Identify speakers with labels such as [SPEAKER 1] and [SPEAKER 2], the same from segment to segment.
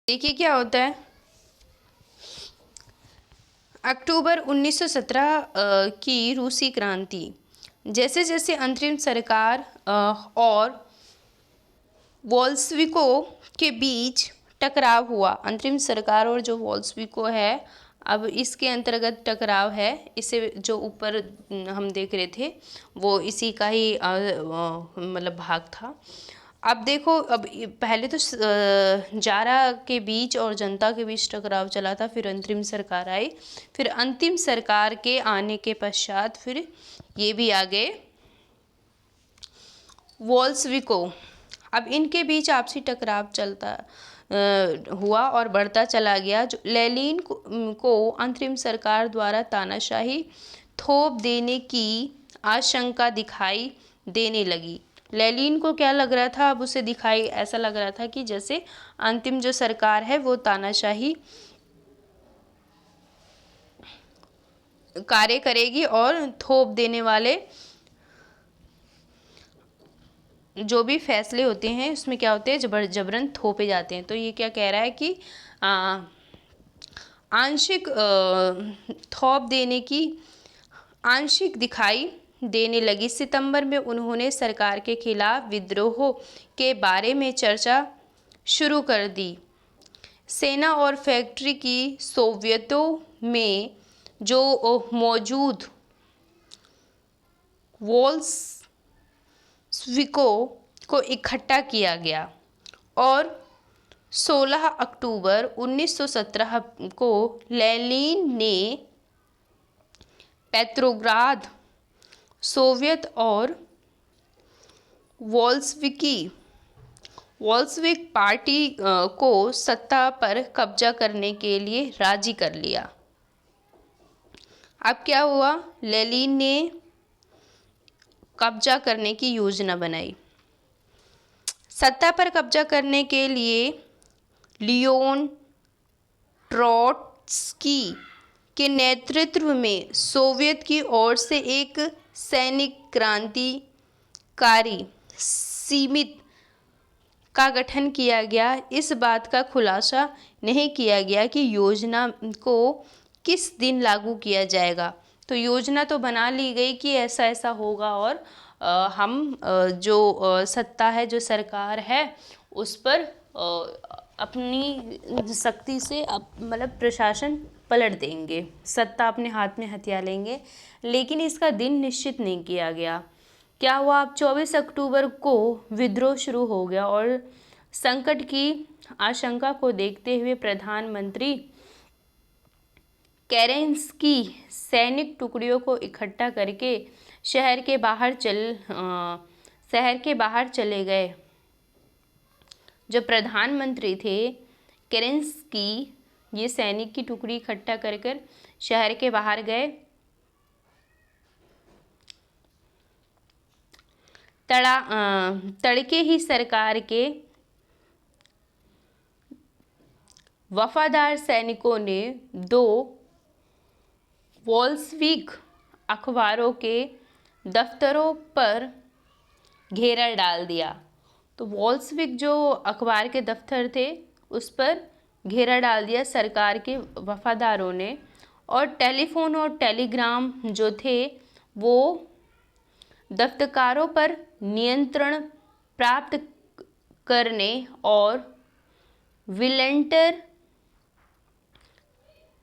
[SPEAKER 1] देखिए क्या होता है। अक्टूबर 1917 की रूसी क्रांति। जैसे जैसे अंतरिम सरकार और वोल्स्विको के बीच टकराव हुआ, अंतरिम सरकार और जो वोल्स्विको है, अब इसके अंतर्गत टकराव है। इसे जो ऊपर हम देख रहे थे वो इसी का ही मतलब भाग था। अब देखो, अब पहले तो जारा के बीच और जनता के बीच टकराव चला था, फिर अंतरिम सरकार आई, फिर अंतिम सरकार के आने के पश्चात फिर ये भी आ गए वोल्स्विको। अब इनके बीच आपसी टकराव चलता हुआ और बढ़ता चला गया। जो लेनिन को अंतरिम सरकार द्वारा तानाशाही थोप देने की आशंका दिखाई देने लगी। लेनिन को क्या लग रहा था, अब उसे दिखाई ऐसा लग रहा था कि जैसे अंतिम जो सरकार है वो तानाशाही कार्य करेगी और थोप देने वाले जो भी फैसले होते हैं उसमें क्या होते हैं, जबरन थोपे जाते हैं। तो ये क्या कह रहा है कि आंशिक थोप देने की आंशिक दिखाई देने लगी। सितंबर में उन्होंने सरकार के खिलाफ विद्रोह के बारे में चर्चा शुरू कर दी। सेना और फैक्ट्री की सोवियतों में जो मौजूद वोल्स्विको को इकट्ठा किया गया और 16 अक्टूबर 1917 को लेनिन ने पेट्रोग्राद सोवियत और वोल्शेविक पार्टी को सत्ता पर कब्जा करने के लिए राजी कर लिया। अब क्या हुआ, लेनिन ने कब्जा करने की योजना बनाई। सत्ता पर कब्जा करने के लिए लियोन ट्रोट्स्की के नेतृत्व में सोवियत की ओर से एक सैनिक क्रांतिकारी समिति का गठन किया गया। इस बात का खुलासा नहीं किया गया कि योजना को किस दिन लागू किया जाएगा। तो योजना तो बना ली गई कि ऐसा ऐसा होगा और हम जो सत्ता है, जो सरकार है, उस पर अपनी शक्ति से मतलब प्रशासन पलट देंगे, सत्ता अपने हाथ में हथिया लेंगे। लेकिन इसका दिन निश्चित नहीं किया गया। क्या हुआ, अब 24 अक्टूबर को विद्रोह शुरू हो गया और संकट की आशंका को देखते हुए प्रधानमंत्री केरेंस्की सैनिक टुकड़ियों को इकट्ठा करके शहर के बाहर चले गए। जो प्रधानमंत्री थे केरेंस्की, ये सैनिक की टुकड़ी इकट्ठा कर शहर के बाहर गए। तड़के ही सरकार के वफादार सैनिकों ने 2 वोल्शेविक अखबारों के दफ्तरों पर घेरा डाल दिया। तो वोल्शेविक जो अखबार के दफ्तर थे उस पर घेरा डाल दिया सरकार के वफादारों ने, और टेलीफोन और टेलीग्राम जो थे वो दफ्तकारों पर नियंत्रण प्राप्त करने और विलेंटर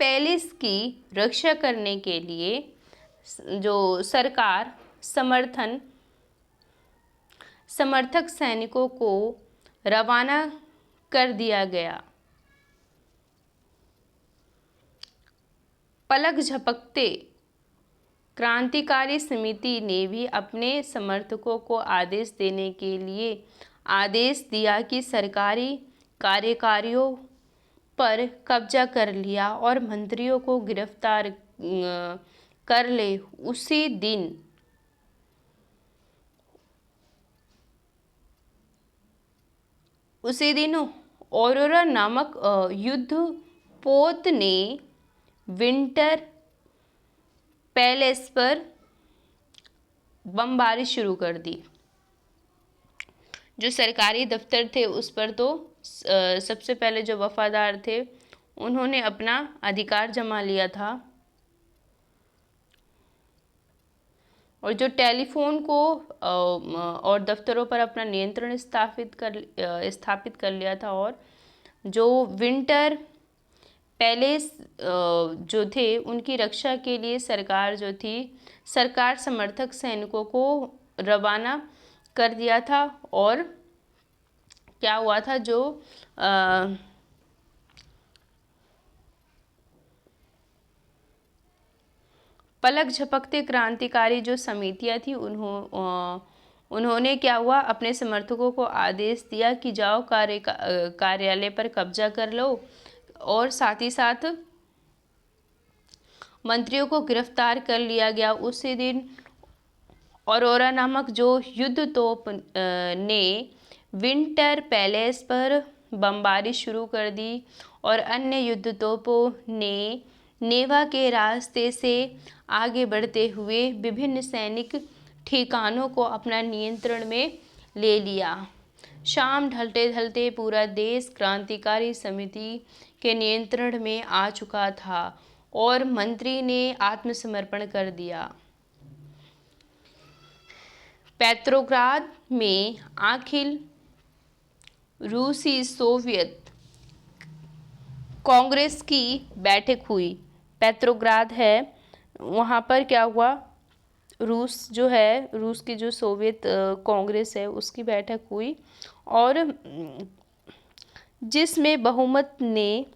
[SPEAKER 1] पैलेस की रक्षा करने के लिए जो सरकार समर्थक सैनिकों को रवाना कर दिया गया। पलक झपकते क्रांतिकारी समिति ने भी अपने समर्थकों को आदेश देने के लिए आदेश दिया कि सरकारी कार्यकारियों पर कब्जा कर लिया और मंत्रियों को गिरफ्तार कर ले। उसी दिन औरोरा नामक युद्धपोत ने विंटर पैलेस पर बमबारी शुरू कर दी। जो सरकारी दफ्तर थे उस पर तो सबसे पहले जो वफादार थे उन्होंने अपना अधिकार जमा लिया था, और जो टेलीफोन को और दफ्तरों पर अपना नियंत्रण स्थापित कर लिया था, और जो विंटर पैलेस जो थे उनकी रक्षा के लिए सरकार समर्थक सैनिकों को रवाना कर दिया था। और क्या हुआ था, जो पलक झपकते क्रांतिकारी जो समितियां थी उन्होंने क्या हुआ, अपने समर्थकों को आदेश दिया कि जाओ कार्यालय पर कब्जा कर लो, और साथ ही साथ मंत्रियों को गिरफ्तार कर लिया गया। उसी दिन औरोरा नामक जो युद्ध तोप ने विंटर पैलेस पर बमबारी शुरू कर दी, और अन्य युद्ध तोपों ने नेवा के रास्ते से आगे बढ़ते हुए विभिन्न सैनिक ठिकानों को अपना नियंत्रण में ले लिया। शाम ढलते ढलते पूरा देश क्रांतिकारी समिति के नियंत्रण में आ चुका था, और मंत्री ने आत्मसमर्पण कर दिया। पेट्रोग्राद में अखिल रूसी सोवियत कांग्रेस की बैठक हुई। पेट्रोग्राद है, वहाँ पर क्या हुआ, रूस की जो सोवियत कांग्रेस है उसकी बैठक हुई, और जिसमें बहुमत ने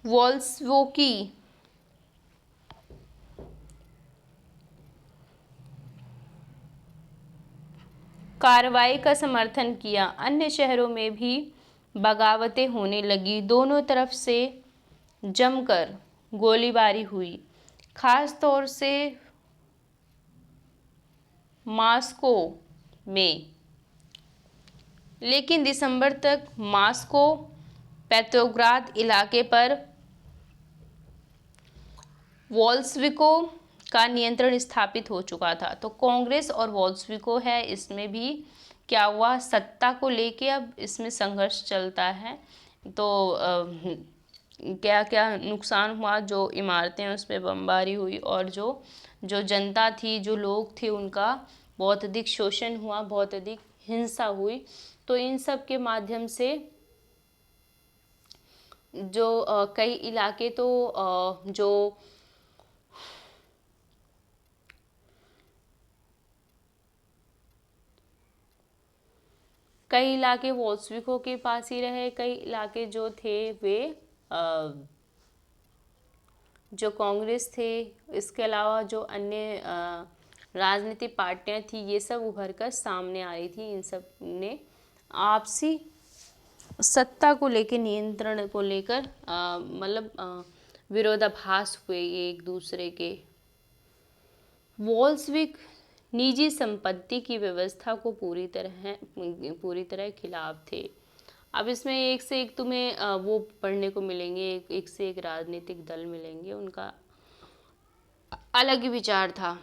[SPEAKER 1] वोल्स्वाकी कार्रवाई का समर्थन किया। अन्य शहरों में भी बगावतें होने लगी। दोनों तरफ से जमकर गोलीबारी हुई, खास तौर से मॉस्को में। लेकिन दिसंबर तक मॉस्को पेट्रोग्राद इलाके पर वोल्स्विको का नियंत्रण स्थापित हो चुका था। तो कांग्रेस और वोल्स्विको है, इसमें भी क्या हुआ, सत्ता को लेके अब इसमें संघर्ष चलता है। तो क्या क्या नुकसान हुआ, जो इमारतें उस पर बमबारी हुई, और जो जनता थी, जो लोग थे, उनका बहुत अधिक शोषण हुआ, बहुत अधिक हिंसा हुई। तो इन सब के माध्यम से जो कई इलाके जो कई इलाके वोल्स्विको के पास ही रहे, कई इलाके जो थे वे जो कांग्रेस थे, इसके अलावा जो अन्य राजनीतिक पार्टियां थी, ये सब उभर कर सामने आ रही थी। इन सब ने आपसी सत्ता को लेकर, नियंत्रण को लेकर विरोधाभास हुए एक दूसरे के। वोल्स्विक निजी संपत्ति की व्यवस्था को पूरी तरह खिलाफ थे। अब इसमें एक से एक तुम्हें वो पढ़ने को मिलेंगे, एक से एक राजनीतिक दल मिलेंगे, उनका अलग ही विचार था।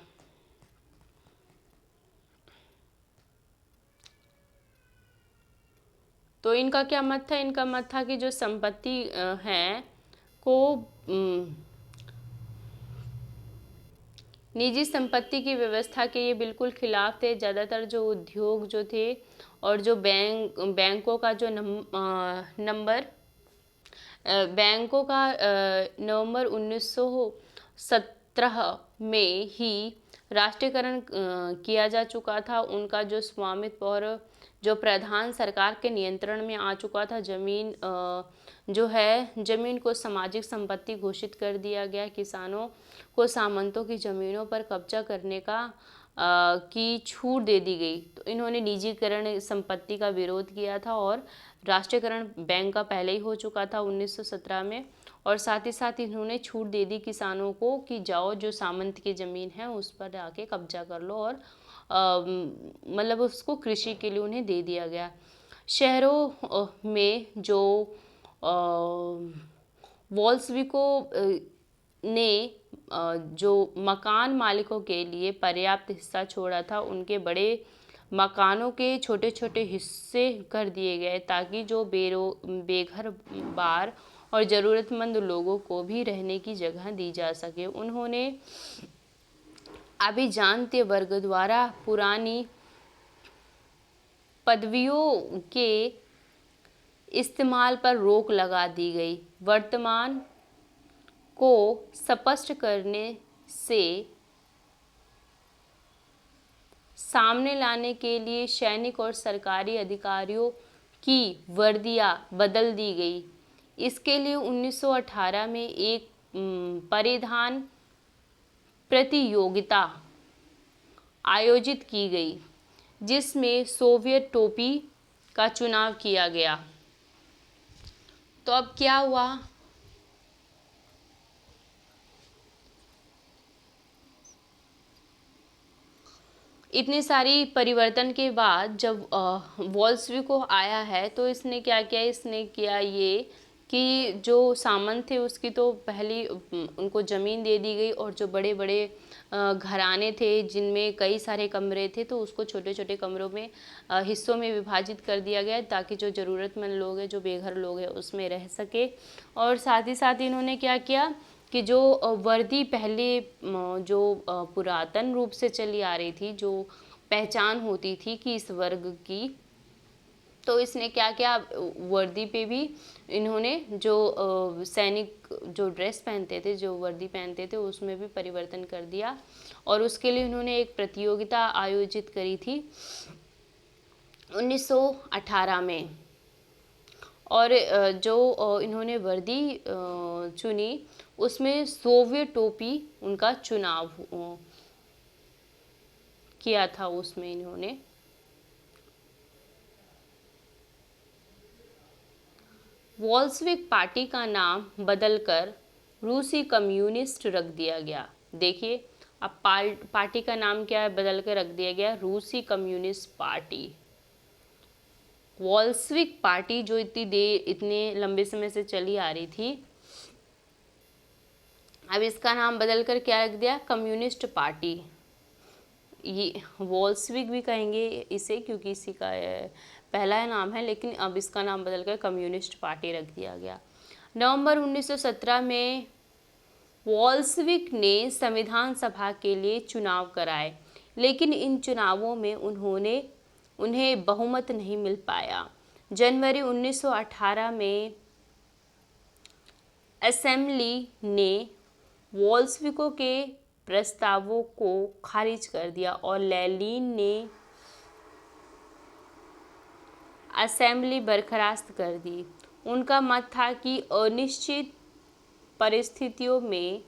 [SPEAKER 1] तो इनका क्या मत था, इनका मत था कि जो संपत्ति है को निजी संपत्ति की व्यवस्था के ये बिल्कुल खिलाफ थे। ज़्यादातर जो उद्योग जो थे और जो बैंकों का जो नवंबर 1917 में ही राष्ट्रीयकरण किया जा चुका था। उनका जो स्वामित्व और जो प्रधान सरकार के नियंत्रण में आ चुका था। जमीन को सामाजिक संपत्ति घोषित कर दिया गया। किसानों को सामंतों की जमीनों पर कब्जा करने की छूट दे दी गई। तो इन्होंने निजीकरण संपत्ति का विरोध किया था, और राष्ट्रीयकरण बैंक का पहले ही हो चुका था 1917 में, और साथ ही साथ इन्होंने छूट दे दी किसानों को कि जाओ, जो सामंत की ज़मीन है उस पर आके कब्जा कर लो, और उसको कृषि के लिए उन्हें दे दिया गया। शहरों में जो वोल्स्विको ने जो मकान मालिकों के लिए पर्याप्त हिस्सा छोड़ा था, उनके बड़े मकानों के छोटे छोटे हिस्से कर दिए गए ताकि जो बेघर बार और ज़रूरतमंद लोगों को भी रहने की जगह दी जा सके। उन्होंने अभिजात्य वर्ग द्वारा पुरानी पदवियों के इस्तेमाल पर रोक लगा दी गई। वर्तमान को स्पष्ट करने से सामने लाने के लिए सैनिक और सरकारी अधिकारियों की वर्दियां बदल दी गई। इसके लिए 1918 में एक परिधान प्रतियोगिता आयोजित की गई जिसमें सोवियत टोपी का चुनाव किया गया। तो अब क्या हुआ, इतनी सारी परिवर्तन के बाद जब वॉल्शविको आया है तो इसने क्या किया, इसने किया ये कि जो सामंत थे उसकी तो पहली उनको ज़मीन दे दी गई और जो बड़े बड़े घराने थे जिनमें कई सारे कमरे थे तो उसको छोटे छोटे कमरों में हिस्सों में विभाजित कर दिया गया ताकि जो ज़रूरतमंद लोग हैं, जो बेघर लोग हैं, उसमें रह सके। और साथ ही साथ इन्होंने क्या किया कि जो वर्दी पहले जो पुरातन रूप से चली आ रही थी, जो पहचान होती थी कि इस वर्ग की, तो इसने क्या किया, वर्दी पे भी इन्होंने जो सैनिक जो ड्रेस पहनते थे, जो वर्दी पहनते थे, उसमें भी परिवर्तन कर दिया। और उसके लिए इन्होंने एक प्रतियोगिता आयोजित करी थी 1918 में। और जो इन्होंने वर्दी चुनी उसमें सोवियत टोपी उनका चुनाव किया था। उसमें इन्होंने वॉल्शविक पार्टी का नाम बदलकर रूसी कम्युनिस्ट रख दिया गया। देखिए अब पार्टी का नाम क्या है, बदल कर रख दिया गया रूसी कम्युनिस्ट पार्टी। वॉल्शविक पार्टी जो इतने लंबे समय से चली आ रही थी, अब इसका नाम बदलकर क्या रख दिया, कम्युनिस्ट पार्टी। ये वॉल्शविक भी कहेंगे इसे क्योंकि इसी का पहला नाम है, लेकिन अब इसका नाम बदलकर कम्युनिस्ट पार्टी रख दिया गया। नवंबर 1917 में वॉल्शविक ने संविधान सभा के लिए चुनाव कराए, लेकिन इन चुनावों में उन्हें बहुमत नहीं मिल पाया। जनवरी 1918 में असेंबली ने वॉल्शविकों के प्रस्तावों को खारिज कर दिया और लेनिन ने असेंबली बर्खास्त कर दी। उनका मत था कि अनिश्चित परिस्थितियों में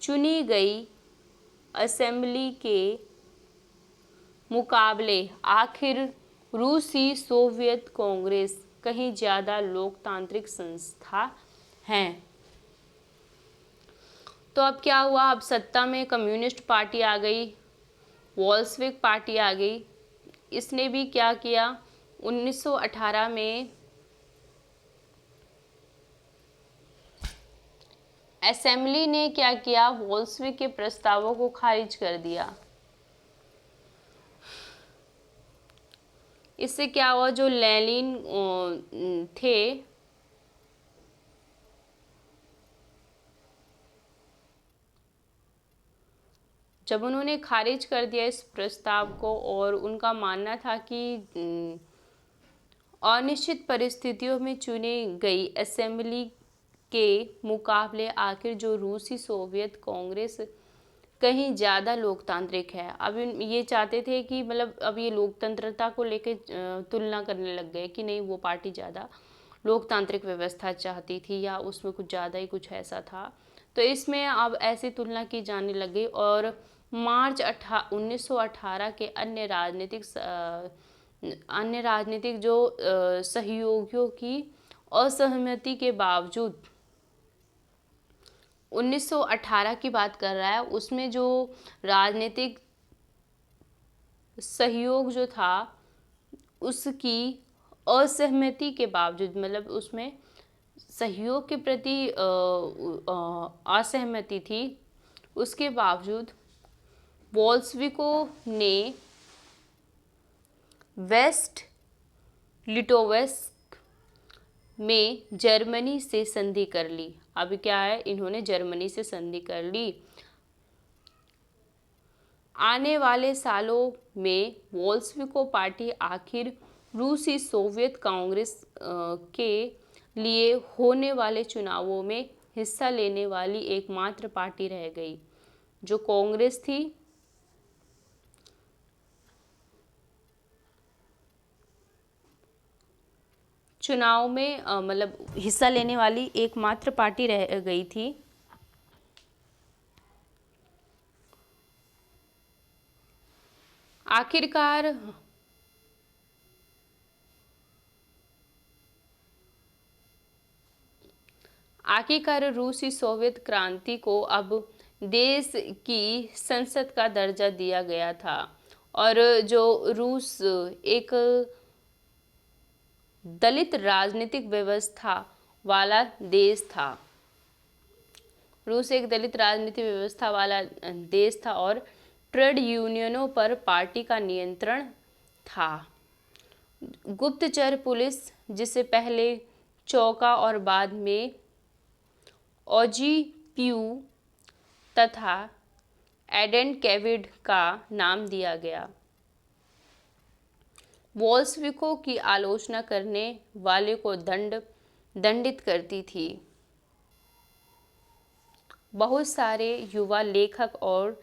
[SPEAKER 1] चुनी गई असेंबली के मुकाबले आखिर रूसी सोवियत कांग्रेस कहीं ज़्यादा लोकतांत्रिक संस्था है। तो अब क्या हुआ, अब सत्ता में कम्युनिस्ट पार्टी आ गई, वॉल्शविक पार्टी आ गई। इसने भी क्या किया, 1918 में असेंबली ने क्या किया, वॉल्शविक के प्रस्तावों को खारिज कर दिया। इससे क्या हुआ, जो लेनिन थे जब उन्होंने खारिज कर दिया इस प्रस्ताव को और उनका मानना था कि अनिश्चित परिस्थितियों में चुनी गई असेंबली के मुकाबले आखिर जो रूसी सोवियत कांग्रेस कहीं ज़्यादा लोकतांत्रिक है। अब ये चाहते थे कि मतलब अब ये लोकतंत्रता को लेकर तुलना करने लग गए कि नहीं, वो पार्टी ज़्यादा लोकतांत्रिक व्यवस्था चाहती थी या उसमें कुछ ज़्यादा ही कुछ ऐसा था। तो इसमें अब ऐसी तुलना की जाने लगी और मार्च 1918 के अन्य राजनीतिक जो सहयोगियों की असहमति के बावजूद 1918 की बात कर रहा है, उसमें जो राजनीतिक सहयोग जो था उसकी असहमति के बावजूद, मतलब उसमें सहयोग के प्रति असहमति थी, उसके बावजूद वॉल्शविकों ने वेस्ट लिटोवेस्क में जर्मनी से संधि कर ली। अब क्या है, इन्होंने जर्मनी से संधि कर ली। आने वाले सालों में बोल्शेविकों पार्टी आखिर रूसी सोवियत कांग्रेस के लिए होने वाले चुनावों में हिस्सा लेने वाली एकमात्र पार्टी रह गई। जो कांग्रेस थी, चुनाव में मतलब हिस्सा लेने वाली एकमात्र पार्टी रह गई थी। आखिरकार रूसी सोवियत क्रांति को अब देश की संसद का दर्जा दिया गया था और जो रूस एक दलित राजनीतिक व्यवस्था वाला देश था। रूस एक दलित राजनीतिक व्यवस्था वाला देश था और ट्रेड यूनियनों पर पार्टी का नियंत्रण था। गुप्तचर पुलिस, जिसे पहले चौका और बाद में ओजीपीयू तथा एडेनकेविड का नाम दिया गया, बोल्शेविकों की आलोचना करने वाले को दंडित करती थी। बहुत सारे युवा लेखक और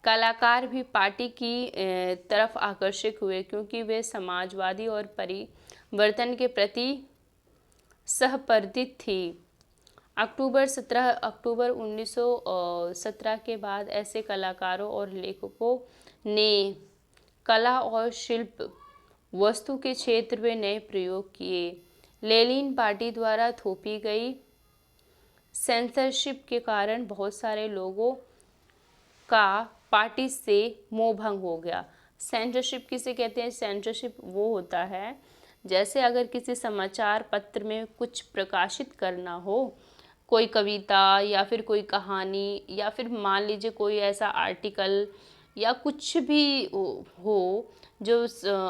[SPEAKER 1] कलाकार भी पार्टी की तरफ आकर्षित हुए क्योंकि वे समाजवादी और परिवर्तन के प्रति सहप्रतित थी। 17 अक्टूबर 1917 के बाद ऐसे कलाकारों और लेखकों ने कला और शिल्प वस्तु के क्षेत्र में नए प्रयोग किए। लेनिन पार्टी द्वारा थोपी गई सेंसरशिप के कारण बहुत सारे लोगों का पार्टी से मोह भंग हो गया। सेंसरशिप किसे कहते हैं? सेंसरशिप वो होता है जैसे अगर किसी समाचार पत्र में कुछ प्रकाशित करना हो, कोई कविता या फिर कोई कहानी या फिर मान लीजिए कोई ऐसा आर्टिकल या कुछ भी हो जो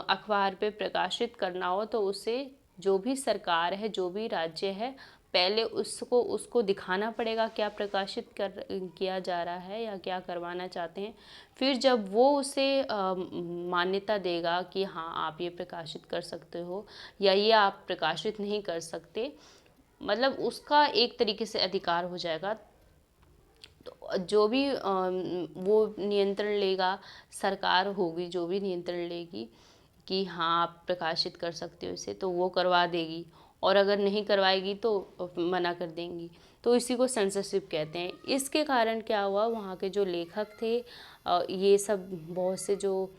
[SPEAKER 1] अखबार पे प्रकाशित करना हो, तो उसे जो भी सरकार है, जो भी राज्य है, पहले उसको दिखाना पड़ेगा क्या प्रकाशित किया जा रहा है या क्या करवाना चाहते हैं। फिर जब वो उसे मान्यता देगा कि हाँ आप ये प्रकाशित कर सकते हो या ये आप प्रकाशित नहीं कर सकते, मतलब उसका एक तरीके से अधिकार हो जाएगा। तो जो भी वो नियंत्रण लेगा, सरकार होगी जो भी नियंत्रण लेगी कि हाँ आप प्रकाशित कर सकते हो इसे, तो वो करवा देगी और अगर नहीं करवाएगी तो मना कर देंगी। तो इसी को सेंसरशिप कहते हैं। इसके कारण क्या हुआ, वहाँ के जो लेखक थे, ये सब बहुत से जो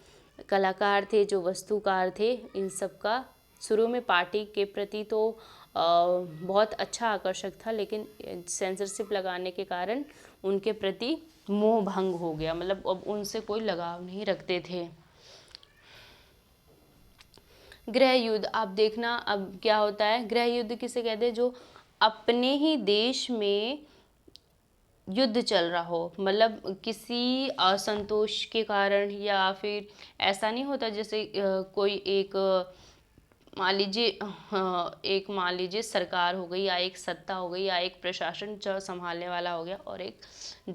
[SPEAKER 1] कलाकार थे, जो वस्तुकार थे, इन सब का शुरू में पार्टी के प्रति तो बहुत अच्छा आकर्षक था, लेकिन सेंसरशिप लगाने के कारण उनके प्रति मोह भंग हो गया, मतलब अब उनसे कोई लगाव नहीं रखते थे। गृह युद्ध, आप देखना अब क्या होता है। गृह युद्ध किसे कहते हैं? जो अपने ही देश में युद्ध चल रहा हो, मतलब किसी असंतोष के कारण, या फिर ऐसा नहीं होता जैसे कोई एक मान लीजिए सरकार हो गई या एक सत्ता हो गई या एक प्रशासन जो संभालने वाला हो गया और एक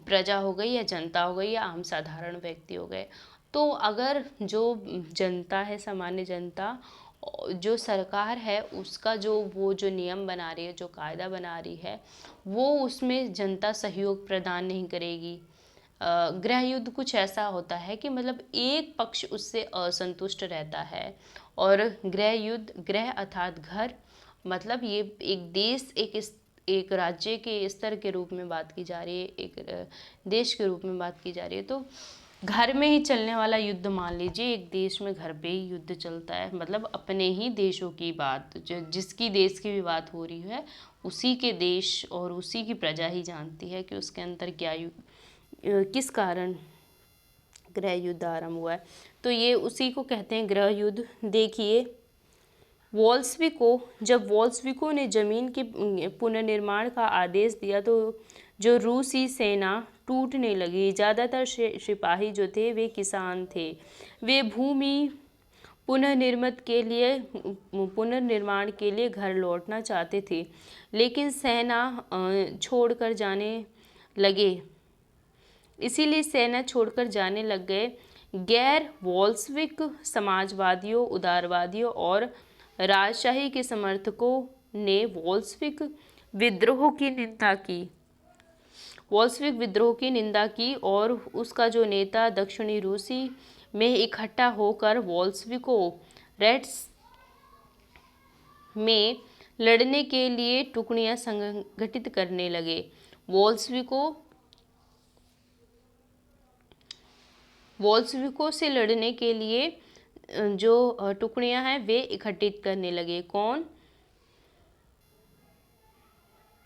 [SPEAKER 1] प्रजा हो गई या जनता हो गई या आम साधारण व्यक्ति हो गए। तो अगर जो जनता है, सामान्य जनता, जो सरकार है उसका वो जो नियम बना रही है, जो कायदा बना रही है, वो उसमें जनता सहयोग प्रदान नहीं करेगी। गृह युद्ध कुछ ऐसा होता है कि मतलब एक पक्ष उससे असंतुष्ट रहता है। और गृह युद्ध, गृह अर्थात घर, मतलब ये एक देश, एक राज्य के स्तर के रूप में बात की जा रही है, एक देश के रूप में बात की जा रही है। तो घर में ही चलने वाला युद्ध, मान लीजिए एक देश में घर पे ही युद्ध चलता है, मतलब अपने ही देशों की बात, जिसकी देश की भी बात हो रही है, उसी के देश और उसी की प्रजा ही जानती है कि उसके अंदर क्या किस कारण गृह युद्ध आरंभ हुआ है। तो ये उसी को कहते हैं गृह युद्ध। देखिए, जब वोल्शेविकों ने जमीन के पुनर्निर्माण का आदेश दिया, तो जो रूसी सेना टूटने लगी। ज़्यादातर सिपाही जो थे वे किसान थे। वे भूमि पुनर्निर्माण के लिए घर लौटना चाहते थे, लेकिन सेना छोड़कर जाने लगे इसीलिए सेना छोड़कर जाने लग गए। गैर वॉल्सविक समाजवादियों, उदारवादियों और राजशाही के समर्थकों ने वॉल्सविक विद्रोह की निंदा की और उसका जो नेता दक्षिणी रूसी में इकट्ठा होकर वॉल्सविकों रेड्स में लड़ने के लिए टुकड़ियां संगठित करने लगे। वॉल्सविकों से लड़ने के लिए जो टुकड़ियां हैं वे इकट्ठित करने लगे। कौन?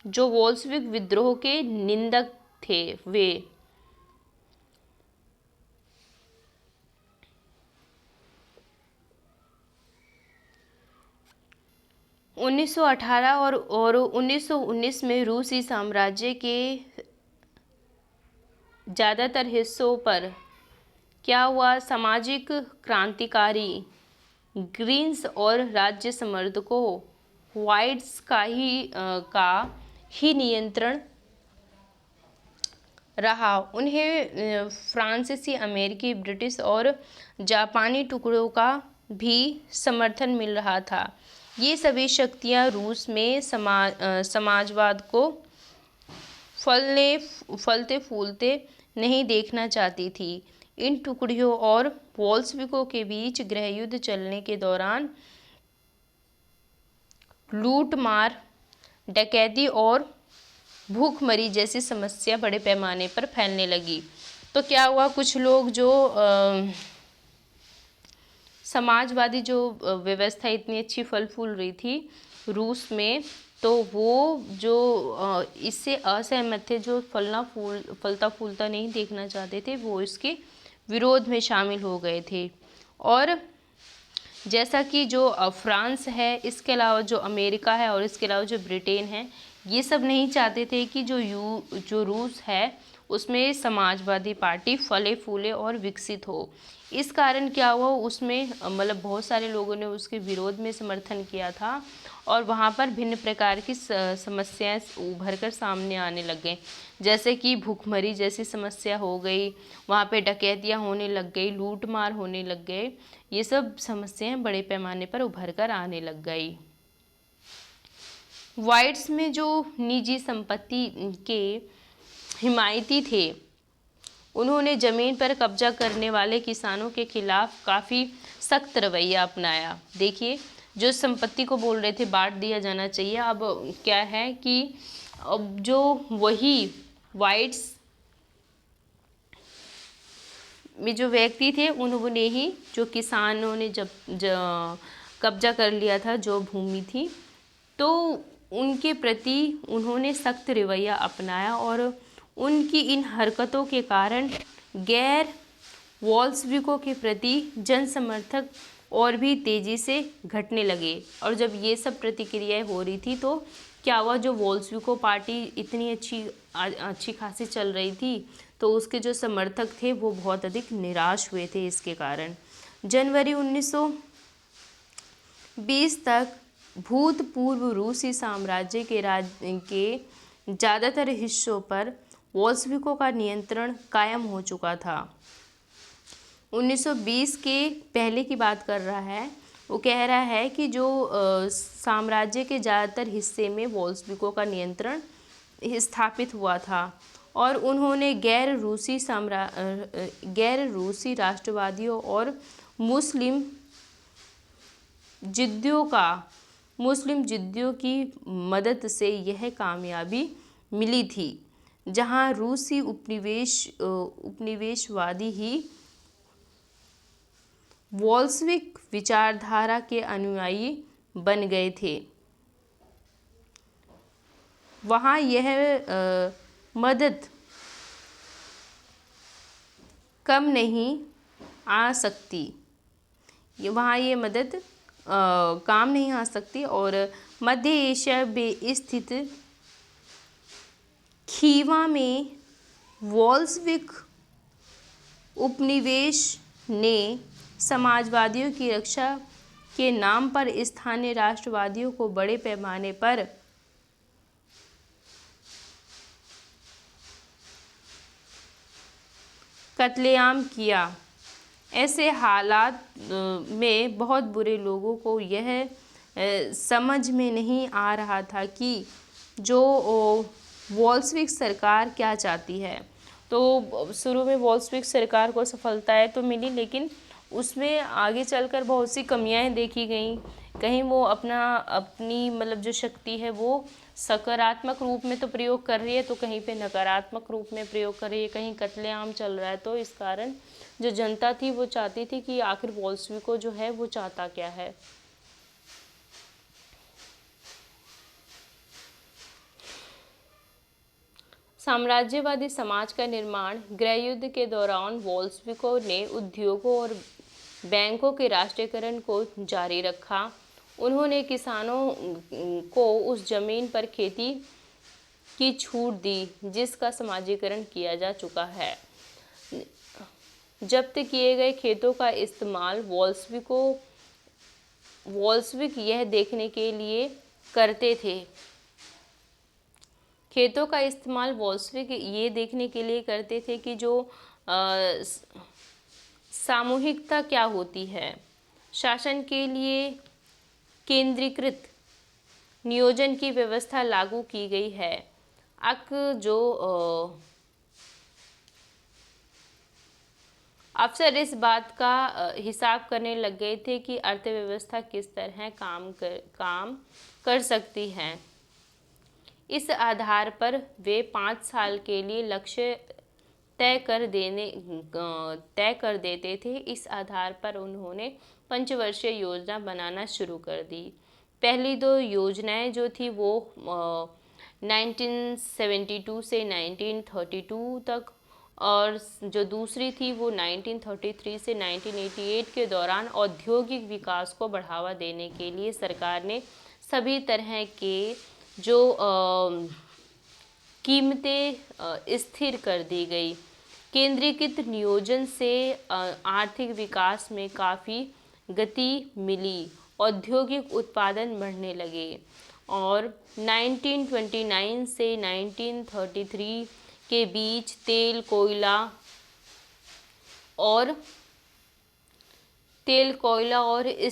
[SPEAKER 1] जो वॉल्सविक विद्रोह के निंदक थे वे। 1918 और 1919 में रूसी साम्राज्य के ज़्यादातर हिस्सों पर क्या हुआ? सामाजिक क्रांतिकारी ग्रीन्स और राज्य समर्थकों व्हाइट्स का ही नियंत्रण रहा। उन्हें फ्रांसीसी, अमेरिकी, ब्रिटिश और जापानी टुकड़ों का भी समर्थन मिल रहा था। ये सभी शक्तियां रूस में समाजवाद को फलते फूलते नहीं देखना चाहती थी। इन टुकड़ियों और बोल्शेविकों के बीच गृहयुद्ध चलने के दौरान लूट मार, डकैती और भूखमरी जैसी समस्या बड़े पैमाने पर फैलने लगी। तो क्या हुआ, कुछ लोग जो समाजवादी जो व्यवस्था इतनी अच्छी फल फूल रही थी रूस में, तो वो जो इससे असहमत थे, जो फलता फूलता नहीं देखना चाहते थे, वो इसके विरोध में शामिल हो गए थे। और जैसा कि जो फ्रांस है, इसके अलावा जो अमेरिका है और इसके अलावा जो ब्रिटेन है, ये सब नहीं चाहते थे कि जो रूस है उसमें समाजवादी पार्टी फले फूले और विकसित हो। इस कारण क्या हुआ, उसमें मतलब बहुत सारे लोगों ने उसके विरोध में समर्थन किया था और वहाँ पर भिन्न प्रकार की समस्याएं उभर कर सामने आने लग गए, जैसे कि भूखमरी जैसी समस्या हो गई, वहाँ पे डकैतियाँ होने लग गई, लूट मार होने लग गए। ये सब समस्याएं बड़े पैमाने पर उभर कर आने लग गई। व्हाइट्स में जो निजी संपत्ति के हिमायती थे, उन्होंने ज़मीन पर कब्जा करने वाले किसानों के खिलाफ काफ़ी सख्त रवैया अपनाया। देखिए, जो संपत्ति को बोल रहे थे बांट दिया जाना चाहिए, अब क्या है कि अब जो वही व्हाइट्स में जो व्यक्ति थे, उन्होंने ही जो किसानों ने जब कब्जा कर लिया था जो भूमि थी, तो उनके प्रति उन्होंने सख्त रवैया अपनाया और उनकी इन हरकतों के कारण गैर वॉल्शेविकों के प्रति जन समर्थक और भी तेज़ी से घटने लगे। और जब ये सब प्रतिक्रियाएं हो रही थी, तो क्या हुआ, जो वॉल्शेविकों पार्टी इतनी अच्छी खासी चल रही थी, तो उसके जो समर्थक थे वो बहुत अधिक निराश हुए थे इसके कारण। जनवरी 1920 तक भूतपूर्व रूसी साम्राज्य के ज़्यादातर हिस्सों पर वॉल्शेविकों का नियंत्रण कायम हो चुका था। 1920 के पहले की बात कर रहा है, वो कह रहा है कि जो साम्राज्य के ज़्यादातर हिस्से में वॉल्शेविकों का नियंत्रण स्थापित हुआ था और उन्होंने गैर रूसी राष्ट्रवादियों और मुस्लिम जिद्दियों की मदद से यह कामयाबी मिली थी, जहां रूसी उपनिवेशवादी ही वॉल्शेविक विचारधारा के अनुयायी बन गए थे। वहाँ यह मदद कम नहीं आ सकती, वहाँ ये मदद काम नहीं आ सकती। और मध्य एशिया में स्थित खीवा में वॉल्शविक उपनिवेश ने समाजवादियों की रक्षा के नाम पर स्थानीय राष्ट्रवादियों को बड़े पैमाने पर कत्लेआम किया। ऐसे हालात में बहुत बुरे लोगों को यह समझ में नहीं आ रहा था कि जो वॉल्शविक सरकार क्या चाहती है। तो शुरू में वॉल्शविक सरकार को सफलताएं तो मिली, लेकिन उसमें आगे चलकर बहुत सी कमियां देखी गई। कहीं वो अपनी मतलब जो शक्ति है वो सकारात्मक रूप में तो प्रयोग कर रही है, तो कहीं पे नकारात्मक रूप में प्रयोग कर रही है, कहीं कत्लेआम चल रहा है। तो इस कारण जो जनता थी वो चाहती थी कि आखिर वॉल्शविक जो है वो चाहता क्या है। साम्राज्यवादी समाज का निर्माण गृह युद्ध के दौरान वॉल्शविकों ने उद्योगों और बैंकों के राष्ट्रीयकरण को जारी रखा। उन्होंने किसानों को उस जमीन पर खेती की छूट दी जिसका समाजीकरण किया जा चुका है। जब्त किए गए खेतों का इस्तेमाल वॉल्शविक यह देखने के लिए करते थे खेतों का इस्तेमाल वॉल्शविक ये देखने के लिए करते थे कि जो सामूहिकता क्या होती है। शासन के लिए केंद्रीकृत नियोजन की व्यवस्था लागू की गई है। जो अफसर इस बात का हिसाब करने लग गए थे कि अर्थव्यवस्था किस तरह काम कर सकती है। इस आधार पर वे 5 साल के लिए लक्ष्य तय कर देते थे। इस आधार पर उन्होंने पंचवर्षीय योजना बनाना शुरू कर दी। पहली 2 योजनाएं जो थी वो 1972 से 1932 तक, और जो दूसरी थी वो 1933 से 1988 के दौरान औद्योगिक विकास को बढ़ावा देने के लिए सरकार ने सभी तरह के जो कीमतें स्थिर कर दी गई। केंद्रीकृत नियोजन से आर्थिक विकास में काफ़ी गति मिली, औद्योगिक उत्पादन बढ़ने लगे और 1929 से 1933 के बीच तेल कोयला और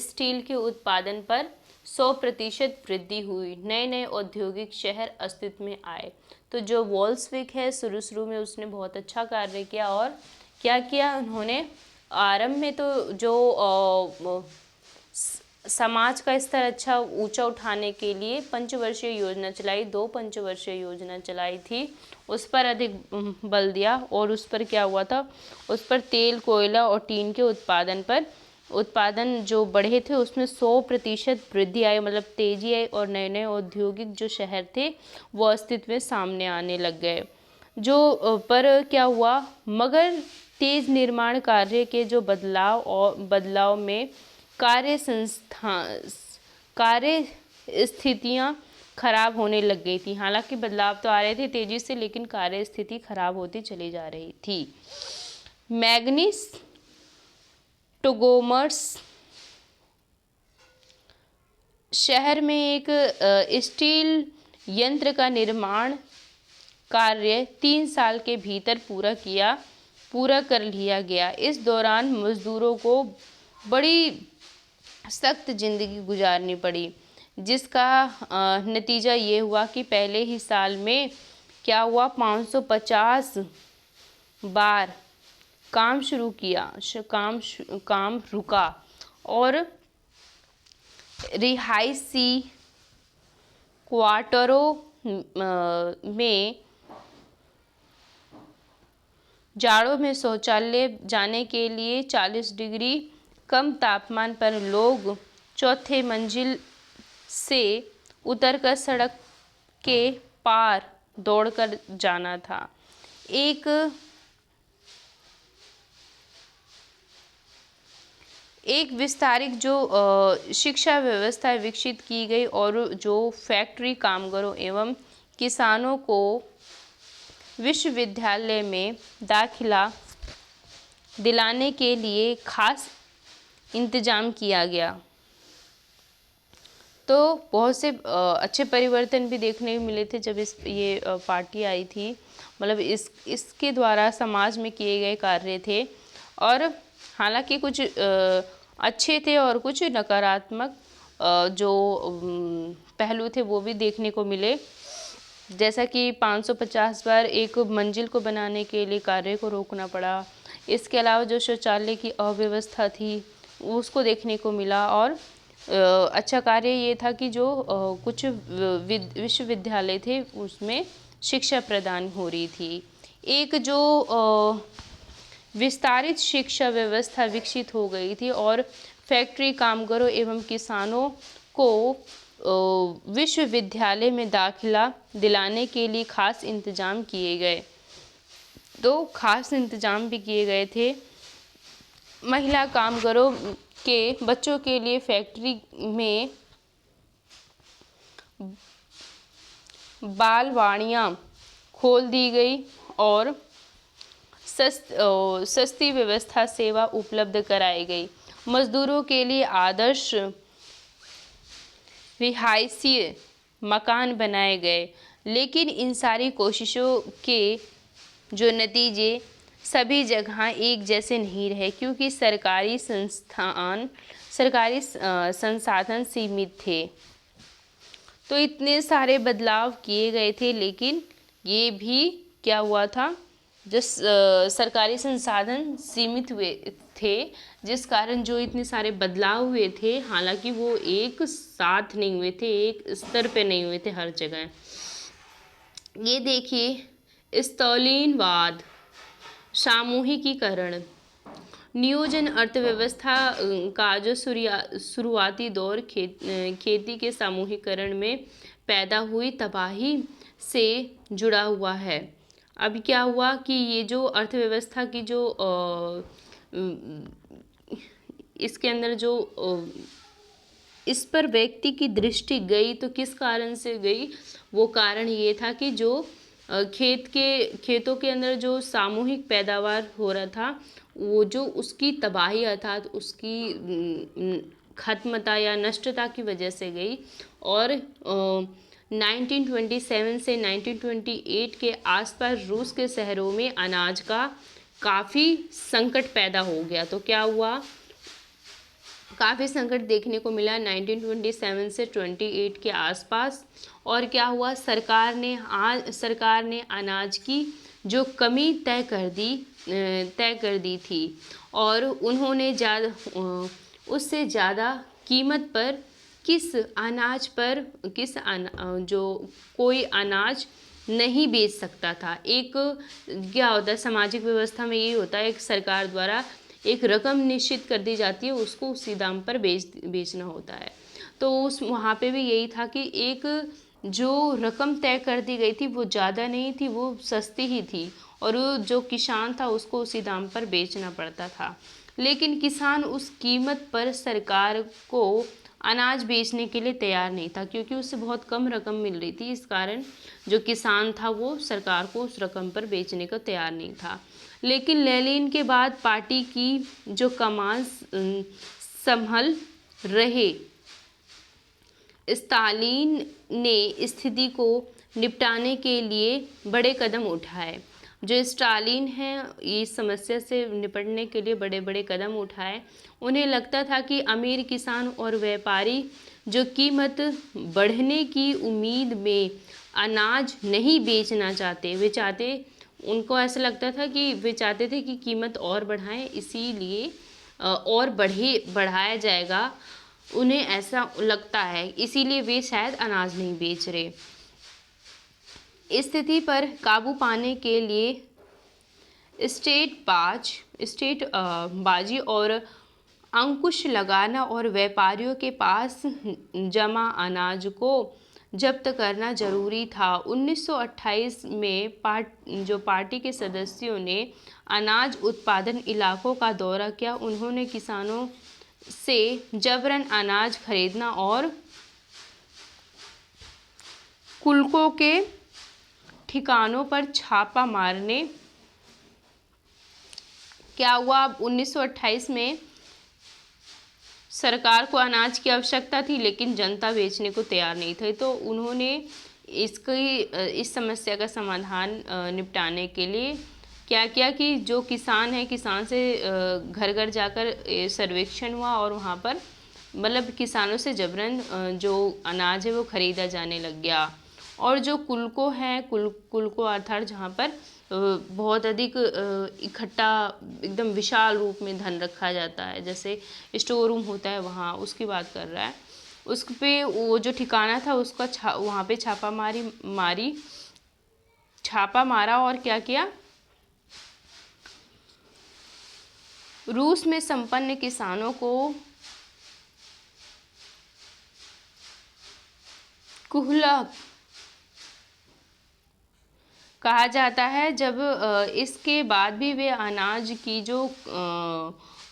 [SPEAKER 1] स्टील के उत्पादन पर 100% वृद्धि हुई। नए नए औद्योगिक शहर अस्तित्व में आए। तो जो वॉल्शविक है शुरू में उसने बहुत अच्छा कार्य किया, और क्या किया उन्होंने आरंभ में तो जो समाज का स्तर अच्छा ऊंचा उठाने के लिए पंचवर्षीय योजना चलाई, 2 पंचवर्षीय योजना चलाई थी, उस पर अधिक बल दिया। और उस पर क्या हुआ था, उस पर तेल कोयला और टीन के उत्पादन जो बढ़े थे उसमें 100% वृद्धि आई, मतलब तेजी आई, और नए नए औद्योगिक जो शहर थे वो अस्तित्व में सामने आने लग गए। जो पर क्या हुआ, मगर तेज निर्माण कार्य के जो बदलाव में कार्य स्थितियाँ खराब होने लग गई थी। हालांकि बदलाव तो आ रहे थे तेजी से, लेकिन कार्य स्थिति खराब होती चली जा रही थी। मैग्नीस टोगोमर्स शहर में एक स्टील यंत्र का निर्माण कार्य 3 साल के भीतर पूरा कर लिया गया। इस दौरान मजदूरों को बड़ी सख्त जिंदगी गुजारनी पड़ी, जिसका नतीजा ये हुआ कि पहले ही साल में क्या हुआ, 550 बार काम शुरू किया, काम रुका, और रिहायशी क्वार्टरों में जाड़ों में शौचालय जाने के लिए 40 डिग्री कम तापमान पर लोग 4थे मंजिल से उतरकर सड़क के पार दौड़कर जाना था। एक विस्तारित जो शिक्षा व्यवस्था विकसित की गई, और जो फैक्ट्री कामगारों एवं किसानों को विश्वविद्यालय में दाखिला दिलाने के लिए खास इंतजाम किया गया। तो बहुत से अच्छे परिवर्तन भी देखने को मिले थे जब ये पार्टी आई थी। मतलब इसके द्वारा समाज में किए गए कार्य थे, और हालांकि कुछ अच्छे थे और कुछ नकारात्मक जो पहलू थे वो भी देखने को मिले। जैसा कि 550 बार एक मंजिल को बनाने के लिए कार्य को रोकना पड़ा। इसके अलावा जो शौचालय की अव्यवस्था थी उसको देखने को मिला। और अच्छा कार्य ये था कि जो कुछ विश्वविद्यालय थे उसमें शिक्षा प्रदान हो रही थी। एक जो विस्तारित शिक्षा व्यवस्था विकसित हो गई थी, और फैक्ट्री कामगारों एवं किसानों को विश्वविद्यालय में दाखिला दिलाने के लिए खास इंतजाम किए गए। तो खास इंतजाम भी किए गए थे। महिला कामगारों के बच्चों के लिए फैक्ट्री में बालवाड़ियाँ खोल दी गई, और सस्ती व्यवस्था सेवा उपलब्ध कराई गई। मजदूरों के लिए आदर्श रिहायशी मकान बनाए गए। लेकिन इन सारी कोशिशों के जो नतीजे सभी जगह एक जैसे नहीं रहे, क्योंकि सरकारी संसाधन सीमित थे। तो इतने सारे बदलाव किए गए थे, लेकिन ये भी क्या हुआ था, जो सरकारी संसाधन सीमित हुए थे, जिस कारण जो इतने सारे बदलाव हुए थे, हालांकि वो एक साथ नहीं हुए थे, एक स्तर पे नहीं हुए थे हर जगह। ये देखिए, स्थलीनवाद, सामूहिकीकरण, नियोजन, अर्थव्यवस्था का जो शुरुआती दौर खेती के सामूहिकरण में पैदा हुई तबाही से जुड़ा हुआ है। अब क्या हुआ कि ये जो अर्थव्यवस्था की जो इसके अंदर जो इस पर व्यक्ति की दृष्टि गई, तो किस कारण से गई? वो कारण ये था कि जो खेतों के अंदर जो सामूहिक पैदावार हो रहा था, वो जो उसकी तबाही अर्थात उसकी खत्मता या नष्टता की वजह से गई। और 1927 से 1928 के आसपास रूस के शहरों में अनाज का काफ़ी संकट पैदा हो गया। तो क्या हुआ, काफ़ी संकट देखने को मिला 1927 से 28 के आसपास। और क्या हुआ, सरकार ने अनाज की जो कमी तय कर दी थी, और उन्होंने उससे ज़्यादा कीमत पर जो कोई अनाज नहीं बेच सकता था। एक क्या होता है सामाजिक व्यवस्था में, ये होता है एक सरकार द्वारा एक रकम निश्चित कर दी जाती है, उसको उसी दाम पर बेचना होता है। तो वहाँ पे भी यही था कि एक जो रकम तय कर दी गई थी वो ज़्यादा नहीं थी, वो सस्ती ही थी, और जो किसान था उसको उसी दाम पर बेचना पड़ता था। लेकिन किसान उस कीमत पर सरकार को अनाज बेचने के लिए तैयार नहीं था, क्योंकि उससे बहुत कम रकम मिल रही थी। इस कारण जो किसान था वो सरकार को उस रकम पर बेचने को तैयार नहीं था। लेकिन लेनिन के बाद पार्टी की जो कमान संभल रहे स्टालिन ने स्थिति को निपटाने के लिए बड़े कदम उठाए। जो स्टालिन हैं, इस समस्या से निपटने के लिए बड़े बड़े कदम उठाए। उन्हें लगता था कि अमीर किसान और व्यापारी जो कीमत बढ़ने की उम्मीद में अनाज नहीं बेचना चाहते, उनको ऐसा लगता था कि वे चाहते थे कि कीमत और बढ़ाएं, इसीलिए और बढ़ाया जाएगा, उन्हें ऐसा लगता है, इसीलिए वे शायद अनाज नहीं बेच रहे। स्थिति पर काबू पाने के लिए स्टेट बाजी और अंकुश लगाना और व्यापारियों के पास जमा अनाज को जब्त करना जरूरी था। 1928 में पार्टी के सदस्यों ने अनाज उत्पादन इलाकों का दौरा किया। उन्होंने किसानों से जबरन अनाज खरीदना और कुलकों के ठिकानों पर छापा मारने। क्या हुआ, अब 1928 में सरकार को अनाज की आवश्यकता थी लेकिन जनता बेचने को तैयार नहीं थी, तो उन्होंने इस समस्या का समाधान निपटाने के लिए क्या किया कि जो किसान है, किसान से घर घर जाकर सर्वेक्षण हुआ और वहाँ पर मतलब किसानों से जबरन जो अनाज है वो खरीदा जाने लग गया। और जो कुलको है, कुलको अर्थात जहाँ पर बहुत अधिक इकट्ठा एकदम विशाल रूप में धन रखा जाता है, जैसे स्टोर रूम होता है वहाँ, उसकी बात कर रहा है। उस पे वो जो ठिकाना था उसका वहाँ पे छापा मारा और क्या किया, रूस में संपन्न किसानों को कुहलक कहा जाता है। जब इसके बाद भी वे अनाज की जो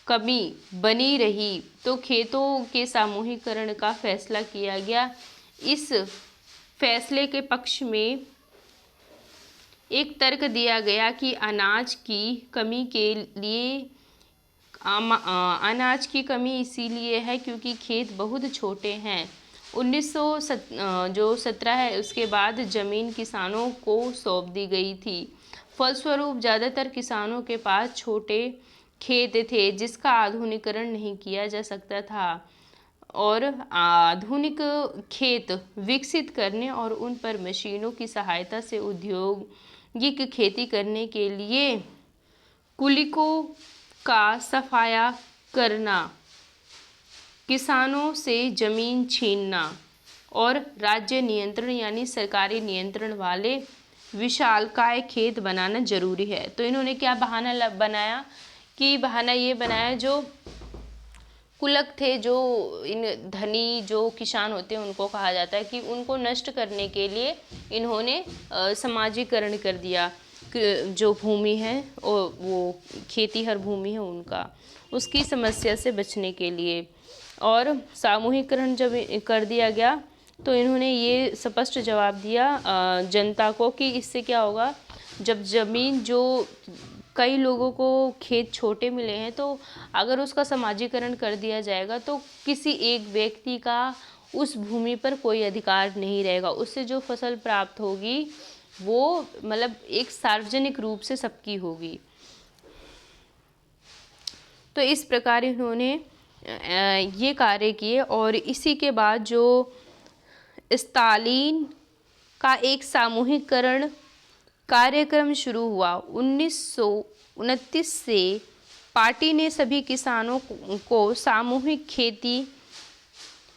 [SPEAKER 1] कमी बनी रही तो खेतों के सामूहिकरण का फैसला किया गया। इस फैसले के पक्ष में एक तर्क दिया गया कि अनाज की कमी के लिए अनाज की कमी इसीलिए है क्योंकि खेत बहुत छोटे हैं। 1917 है उसके बाद जमीन किसानों को सौंप दी गई थी। फलस्वरूप ज़्यादातर किसानों के पास छोटे खेत थे जिसका आधुनिकीकरण नहीं किया जा सकता था, और आधुनिक खेत विकसित करने और उन पर मशीनों की सहायता से औद्योगिक खेती करने के लिए कुलिकों का सफाया करना, किसानों से जमीन छीनना और राज्य नियंत्रण यानी सरकारी नियंत्रण वाले विशालकाय खेत बनाना जरूरी है। तो इन्होंने क्या बहाना बनाया कि बहाना ये बनाया, जो कुलक थे, जो इन धनी जो किसान होते हैं उनको कहा जाता है, कि उनको नष्ट करने के लिए इन्होंने समाजीकरण कर दिया। जो भूमि है और वो खेतीहर भूमि है उनका, उसकी समस्या से बचने के लिए। और सामूहिकरण जब कर दिया गया तो इन्होंने ये स्पष्ट जवाब दिया जनता को कि इससे क्या होगा, जब ज़मीन जो कई लोगों को खेत छोटे मिले हैं तो अगर उसका समाजीकरण कर दिया जाएगा तो किसी एक व्यक्ति का उस भूमि पर कोई अधिकार नहीं रहेगा। उससे जो फसल प्राप्त होगी वो मतलब एक सार्वजनिक रूप से सबकी होगी। तो इस प्रकार इन्होंने ये कार्य किए और इसी के बाद जो स्टालिन का एक सामूहिकरण कार्यक्रम शुरू हुआ 1929 से, पार्टी ने सभी किसानों को सामूहिक खेती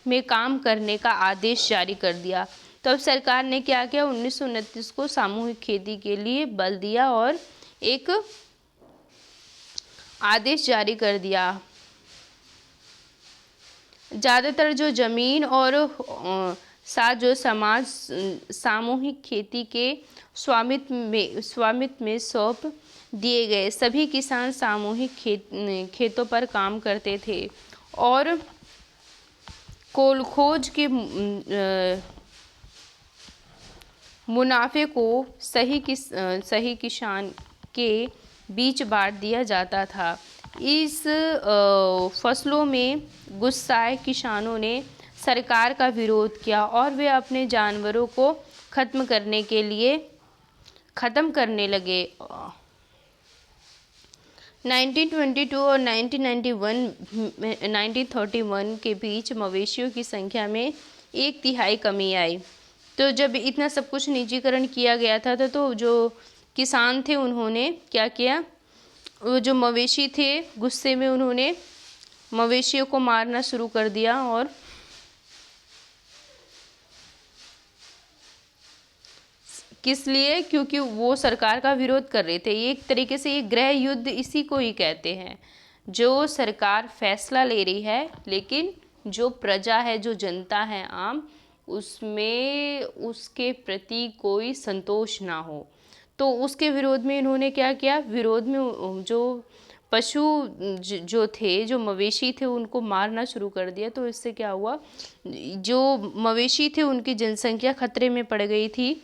[SPEAKER 1] में काम करने का आदेश जारी कर दिया। तब सरकार ने क्या किया, 1929 को सामूहिक खेती के लिए बल दिया और एक आदेश जारी कर दिया। ज़्यादातर जो जमीन और साथ जो समाज सामूहिक खेती के स्वामित्व में सौंप दिए गए। सभी किसान सामूहिक खेतों पर काम करते थे और कोलखोज के मुनाफे को सही किसान के बीच बांट दिया जाता था। इस फसलों में गुस्साए किसानों ने सरकार का विरोध किया और वे अपने जानवरों को खत्म करने लगे। 1922 और 1931 के बीच मवेशियों की संख्या में 1/3 कमी आई। तो जब इतना सब कुछ निजीकरण किया गया था तो जो किसान थे उन्होंने क्या किया, वो जो मवेशी थे गुस्से में उन्होंने मवेशियों को मारना शुरू कर दिया। और किस लिए, क्योंकि वो सरकार का विरोध कर रहे थे। एक तरीके से ये गृह युद्ध इसी को ही कहते हैं, जो सरकार फैसला ले रही है लेकिन जो प्रजा है, जो जनता है आम, उसमें उसके प्रति कोई संतोष ना हो, तो उसके विरोध में इन्होंने क्या किया, विरोध में जो पशु जो थे, जो मवेशी थे, उनको मारना शुरू कर दिया। तो इससे क्या हुआ, जो मवेशी थे उनकी जनसंख्या खतरे में पड़ गई थी।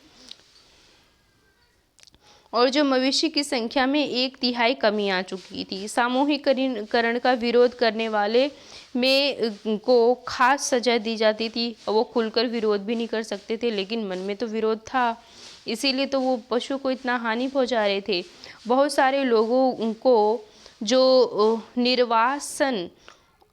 [SPEAKER 1] और जो मवेशी की संख्या में 1/3 कमी आ चुकी थी। सामूहिकरण का विरोध करने वाले में को खास सजा दी जाती थी। वो खुलकर विरोध भी नहीं कर सकते थे, लेकिन मन में तो विरोध था, इसीलिए तो वो पशु को इतना हानि पहुंचा रहे थे। बहुत सारे लोगों को जो निर्वासन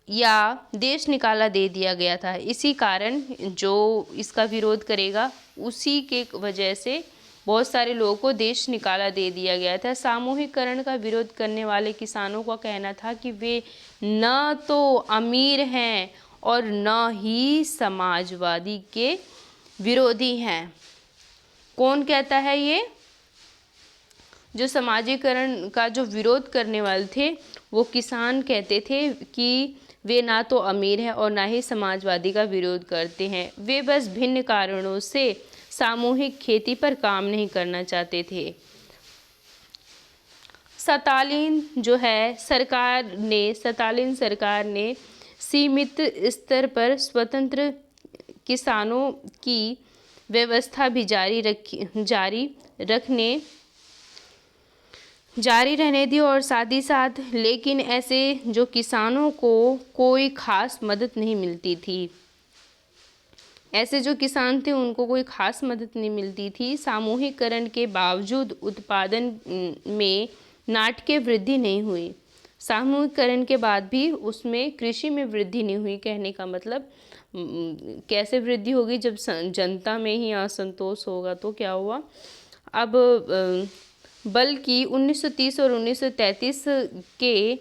[SPEAKER 1] या देश निकाला दे दिया गया था। इसी कारण जो इसका विरोध करेगा, उसी के वजह से बहुत सारे लोगों को देश निकाला दे दिया गया था। सामूहिकरण का विरोध करने वाले किसानों का कहना था कि वे न तो अमीर हैं और न ही समाजवादी के विरोधी हैं। कौन कहता है ये? जो समाजीकरण का जो विरोध करने वाले थे वो किसान कहते थे कि वे ना तो अमीर हैं और ना ही समाजवादी का विरोध करते हैं। वे बस भिन्न कारणों से सामूहिक खेती पर काम नहीं करना चाहते थे। स्टालिन सरकार ने सीमित स्तर पर स्वतंत्र किसानों की व्यवस्था भी जारी रहने दी और साथ ही साथ, लेकिन ऐसे जो किसानों को कोई खास मदद नहीं मिलती थी। ऐसे जो किसान थे उनको कोई खास मदद नहीं मिलती थी। सामूहिकरण के बावजूद उत्पादन में नाटकीय वृद्धि नहीं हुई। सामूहिकरण के बाद भी उसमें कृषि में वृद्धि नहीं हुई। कहने का मतलब कैसे वृद्धि होगी? जब जनता में ही असंतोष होगा तो क्या हुआ? अब बल्कि 1930 और 1933 के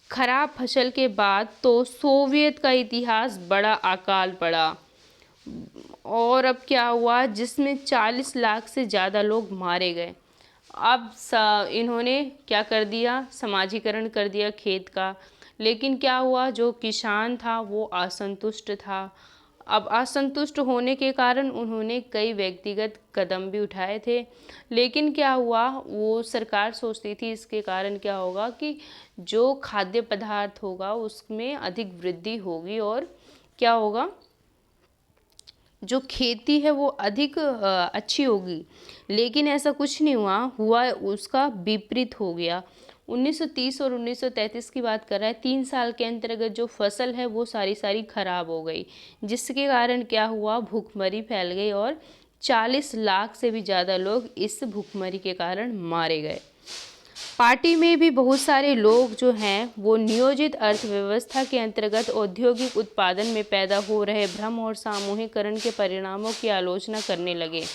[SPEAKER 1] खराब फसल के बाद तो सोवियत का इतिहास बड़ा अकाल पड़ा। और अब क्या हुआ? जिसमें 40 लाख से ज़्यादा लोग मारे गए। अब इन्होंने क्या कर दिया? समाजीकरण कर दिया खेत का। लेकिन क्या हुआ? जो किसान था वो असंतुष्ट था। अब असंतुष्ट होने के कारण उन्होंने कई व्यक्तिगत कदम भी उठाए थे। लेकिन क्या हुआ? वो सरकार सोचती थी इसके कारण क्या होगा कि जो खाद्य पदार्थ होगा उसमें अधिक वृद्धि होगी और क्या होगा, जो खेती है वो अधिक अच्छी होगी। लेकिन ऐसा कुछ नहीं हुआ उसका विपरीत हो गया। 1930 और 1933 की बात कर रहा है। 3 साल के अंतर्गत जो फसल है वो सारी खराब हो गई, जिसके कारण क्या हुआ? भूखमरी फैल गई और 40 लाख से भी ज़्यादा लोग इस भूखमरी के कारण मारे गए। पार्टी में भी बहुत सारे लोग जो हैं वो नियोजित अर्थव्यवस्था के अंतर्गत औद्योगिक उत्पादन में पैदा हो रहे भ्रम और सामूहिकरण के परिणामों की आलोचना करने लगे।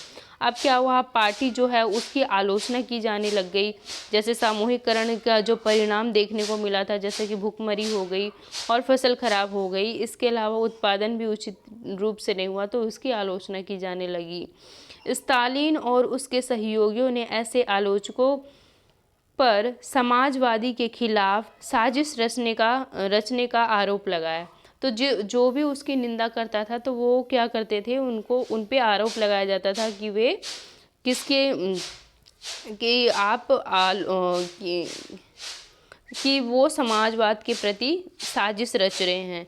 [SPEAKER 1] अब क्या हुआ? पार्टी जो है उसकी आलोचना की जाने लग गई। जैसे सामूहिकरण का जो परिणाम देखने को मिला था, जैसे कि भूखमरी हो गई और फसल खराब हो गई, इसके अलावा उत्पादन भी उचित रूप से नहीं हुआ, तो उसकी आलोचना की जाने लगी। स्टालिन और उसके सहयोगियों ने ऐसे आलोचकों पर समाजवादी के खिलाफ साजिश रचने का आरोप लगाया। तो जो भी उसकी निंदा करता था तो वो क्या करते थे, उन पे आरोप लगाया जाता था कि वे कि वो समाजवाद के प्रति साजिश रच रहे हैं।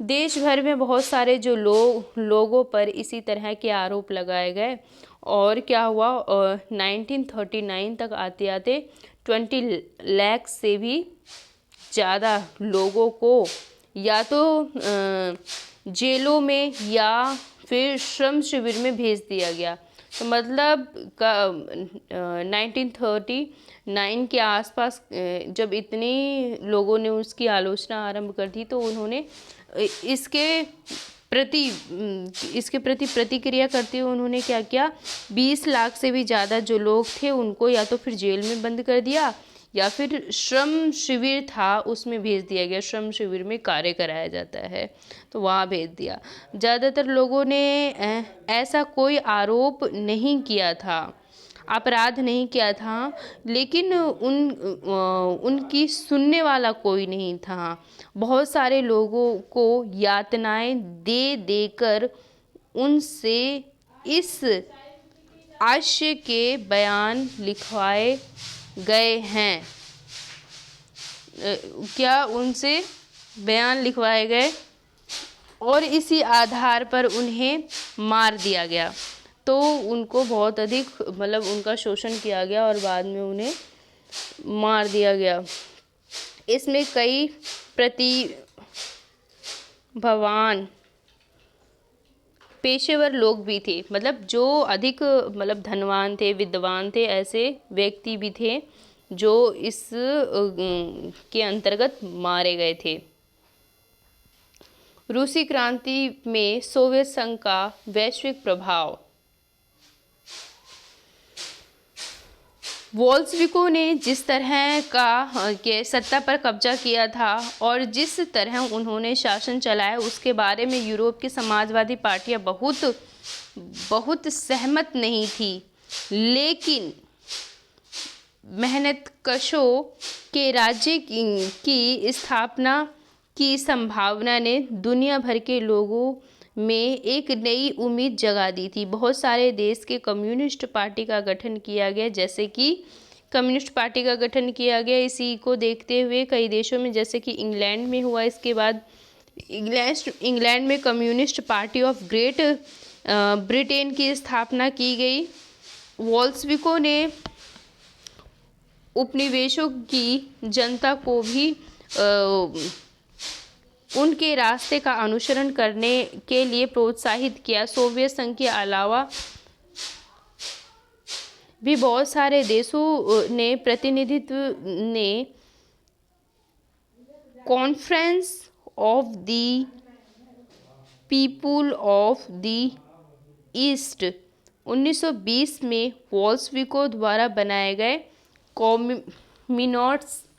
[SPEAKER 1] देश भर में बहुत सारे जो लोगों पर इसी तरह के आरोप लगाए गए और क्या हुआ? 1939 तक आते आते 20 लाख से भी ज़्यादा लोगों को या तो जेलों में या फिर श्रम शिविर में भेज दिया गया। तो मतलब 1939 के आसपास जब इतनी लोगों ने उसकी आलोचना आरंभ कर दी तो उन्होंने इसके प्रति प्रतिक्रिया करते हुए उन्होंने क्या किया? 20 लाख से भी ज़्यादा जो लोग थे उनको या तो फिर जेल में बंद कर दिया या फिर श्रम शिविर था उसमें भेज दिया गया। श्रम शिविर में कार्य कराया जाता है तो वहाँ भेज दिया। ज़्यादातर लोगों ने ऐसा कोई आरोप नहीं किया था, अपराध नहीं किया था, लेकिन उनकी सुनने वाला कोई नहीं था। बहुत सारे लोगों को यातनाएं दे देकर उनसे इस आशय के बयान लिखवाए गए हैं। उनसे बयान लिखवाए गए और इसी आधार पर उन्हें मार दिया गया। तो उनको बहुत अधिक मतलब उनका शोषण किया गया और बाद में उन्हें मार दिया गया। इसमें कई प्रतिभावान पेशेवर लोग भी थे, मतलब जो अधिक मतलब धनवान थे, विद्वान थे, ऐसे व्यक्ति भी थे जो इस के अंतर्गत मारे गए थे। रूसी क्रांति में सोवियत संघ का वैश्विक प्रभाव। वोल्शेविकों ने जिस तरह का के सत्ता पर कब्जा किया था और जिस तरह उन्होंने शासन चलाया उसके बारे में यूरोप की समाजवादी पार्टियां बहुत सहमत नहीं थी, लेकिन मेहनतकशों के राज्य की स्थापना की संभावना ने दुनिया भर के लोगों में एक नई उम्मीद जगा दी थी। बहुत सारे देश के कम्युनिस्ट पार्टी का गठन किया गया, जैसे कि कम्युनिस्ट पार्टी का गठन किया गया। इसी को देखते हुए कई देशों में, जैसे कि इंग्लैंड में हुआ, इसके बाद इंग्लैंड में communist party of great Britain की स्थापना की गई। वोल्शेविकों ने उपनिवेशों की जनता को भी उनके रास्ते का अनुसरण करने के लिए प्रोत्साहित किया। सोवियत संघ के अलावा भी बहुत सारे देशों ने प्रतिनिधित्व ने conference of the people of the east 1920 में वोल्शेविकों द्वारा बनाए गए कम्युनिस्ट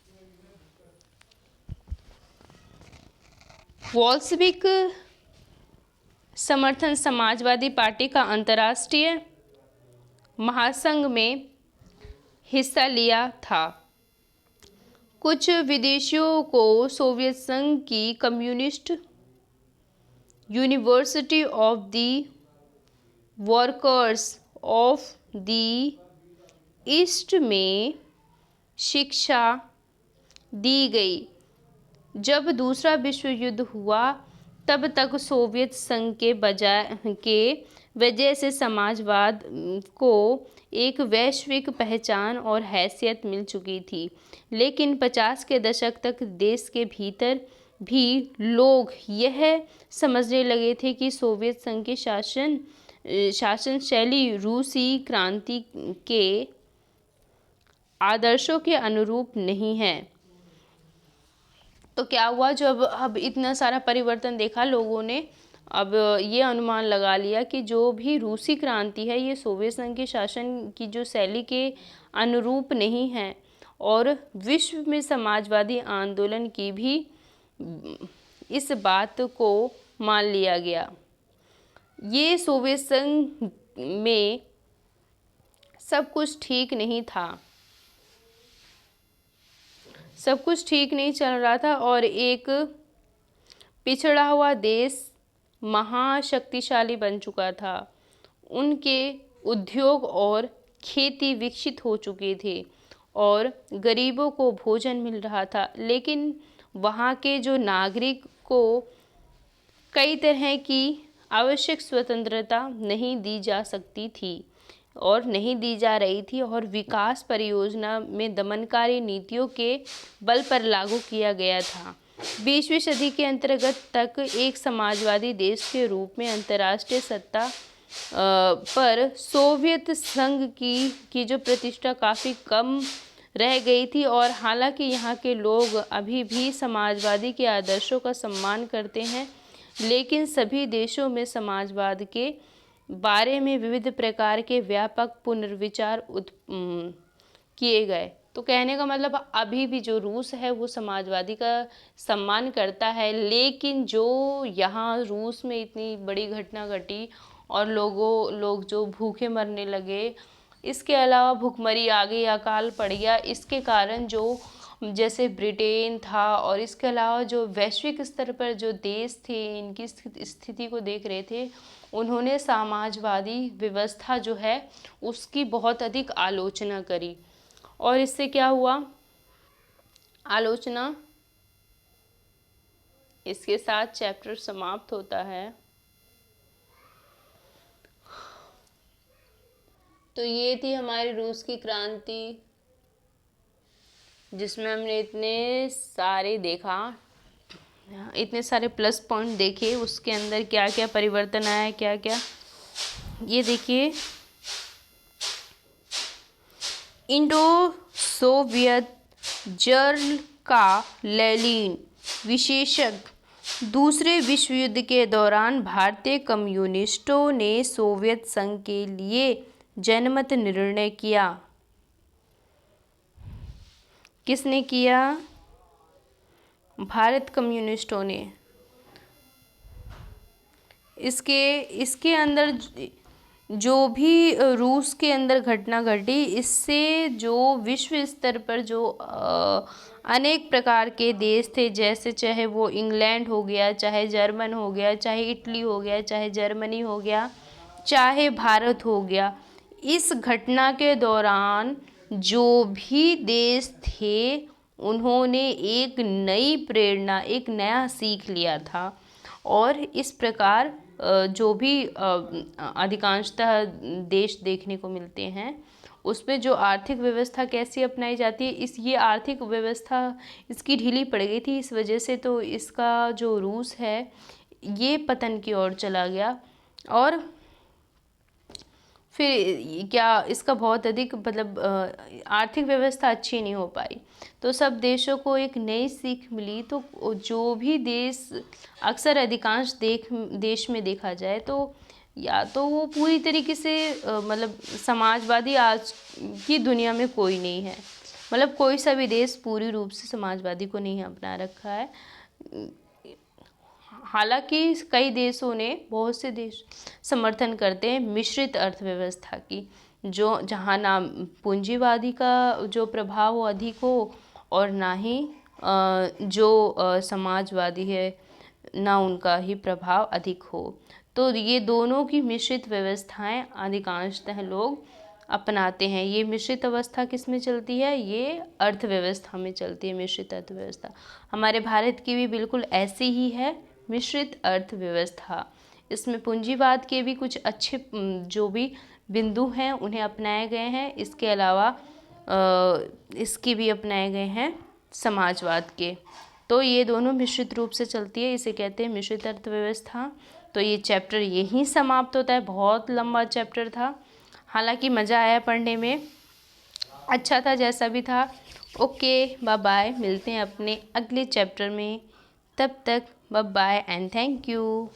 [SPEAKER 1] वोल्शेविक समर्थन समाजवादी पार्टी का अंतर्राष्ट्रीय महासंघ में हिस्सा लिया था। कुछ विदेशियों को सोवियत संघ की communist university of the workers of the east में शिक्षा दी गई। जब दूसरा विश्व युद्ध हुआ तब तक सोवियत संघ के वजह से समाजवाद को एक वैश्विक पहचान और हैसियत मिल चुकी थी, लेकिन 50 के दशक तक देश के भीतर भी लोग यह समझने लगे थे कि सोवियत संघ की शासन शैली रूसी क्रांति के आदर्शों के अनुरूप नहीं है। तो क्या हुआ, जब अब इतना सारा परिवर्तन देखा लोगों ने, अब ये अनुमान लगा लिया कि जो भी रूसी क्रांति है ये सोवियत संघ के शासन की जो शैली के अनुरूप नहीं है, और विश्व में समाजवादी आंदोलन की भी इस बात को मान लिया गया। ये सोवियत संघ में सब कुछ ठीक नहीं था, सब कुछ ठीक नहीं चल रहा था और एक पिछड़ा हुआ देश महाशक्तिशाली बन चुका था। उनके उद्योग और खेती विकसित हो चुके थे और गरीबों को भोजन मिल रहा था, लेकिन वहाँ के जो नागरिक को कई तरह की आवश्यक स्वतंत्रता नहीं दी जा सकती थी और नहीं दी जा रही थी, और विकास परियोजना में दमनकारी नीतियों के बल पर लागू किया गया था। 20वीं सदी के अंतर्गत तक एक समाजवादी देश के रूप में अंतर्राष्ट्रीय सत्ता पर सोवियत संघ की जो प्रतिष्ठा काफ़ी कम रह गई थी, और हालांकि यहाँ के लोग अभी भी समाजवादी के आदर्शों का सम्मान करते हैं, लेकिन सभी देशों में समाजवाद के बारे में विविध प्रकार के व्यापक पुनर्विचार किए गए। तो कहने का मतलब अभी भी जो रूस है वो समाजवादी का सम्मान करता है, लेकिन जो यहाँ रूस में इतनी बड़ी घटना घटी और लोग जो भूखे मरने लगे, इसके अलावा भुखमरी आ गई, अकाल पड़ गया, इसके कारण जो जैसे ब्रिटेन था और इसके अलावा जो वैश्विक स्तर पर जो देश थे इनकी स्थिति को देख रहे थे, उन्होंने समाजवादी व्यवस्था जो है उसकी बहुत अधिक आलोचना करी। और इससे क्या हुआ, आलोचना, इसके साथ चैप्टर समाप्त होता है। तो ये थी हमारी रूस की क्रांति, जिसमें हमने इतने सारे देखा, इतने सारे प्लस पॉइंट देखे, उसके अंदर क्या क्या परिवर्तन आया, क्या क्या। ये देखिए, इंडो सोवियत जर्न का लेनिन विशेषज्ञ, दूसरे विश्व युद्ध के दौरान भारतीय कम्युनिस्टों ने सोवियत संघ के लिए जनमत निर्णय किया। किसने किया? भारत कम्युनिस्टों ने। इसके अंदर जो भी रूस के अंदर घटना घटी, इससे जो विश्व स्तर पर जो अनेक प्रकार के देश थे, जैसे चाहे वो इंग्लैंड हो गया, चाहे जर्मन हो गया, चाहे इटली हो गया, चाहे जर्मनी हो गया, चाहे भारत हो गया, इस घटना के दौरान जो भी देश थे उन्होंने एक नई प्रेरणा, एक नया सीख लिया था। और इस प्रकार जो भी अधिकांशतः देश देखने को मिलते हैं, उसमें जो आर्थिक व्यवस्था कैसी अपनाई जाती है, ये आर्थिक व्यवस्था इसकी ढीली पड़ गई थी, इस वजह से तो इसका जो रूस है ये पतन की ओर चला गया। और फिर क्या इसका बहुत अधिक मतलब आर्थिक व्यवस्था अच्छी नहीं हो पाई, तो सब देशों को एक नई सीख मिली। तो जो भी देश, अक्सर अधिकांश देश में देखा जाए तो या तो वो पूरी तरीके से मतलब समाजवादी, आज की दुनिया में कोई नहीं है, मतलब कोई सा भी देश पूरी रूप से समाजवादी को नहीं अपना रखा है। हालांकि कई देशों ने, बहुत से देश समर्थन करते हैं मिश्रित अर्थव्यवस्था की, जो जहाँ ना पूंजीवादी का जो प्रभाव वो अधिक हो और ना ही जो समाजवादी है ना उनका ही प्रभाव अधिक हो। तो ये दोनों की मिश्रित व्यवस्थाएं अधिकांशतः लोग अपनाते हैं। ये मिश्रित अवस्था किस में चलती है? ये अर्थव्यवस्था में चलती है, मिश्रित अर्थव्यवस्था। हमारे भारत की भी बिल्कुल ऐसी ही है, मिश्रित अर्थव्यवस्था। इसमें पूंजीवाद के भी कुछ अच्छे जो भी बिंदु हैं उन्हें अपनाए गए हैं, इसके अलावा इसके भी अपनाए गए हैं समाजवाद के। तो ये दोनों मिश्रित रूप से चलती है, इसे कहते हैं मिश्रित अर्थव्यवस्था। तो ये चैप्टर यहीं समाप्त होता है, बहुत लंबा चैप्टर था, हालांकि मज़ा आया पढ़ने में, अच्छा था जैसा भी था। ओके, बाय बाय, मिलते हैं अपने अगले चैप्टर में, तब तक bye bye and thank you.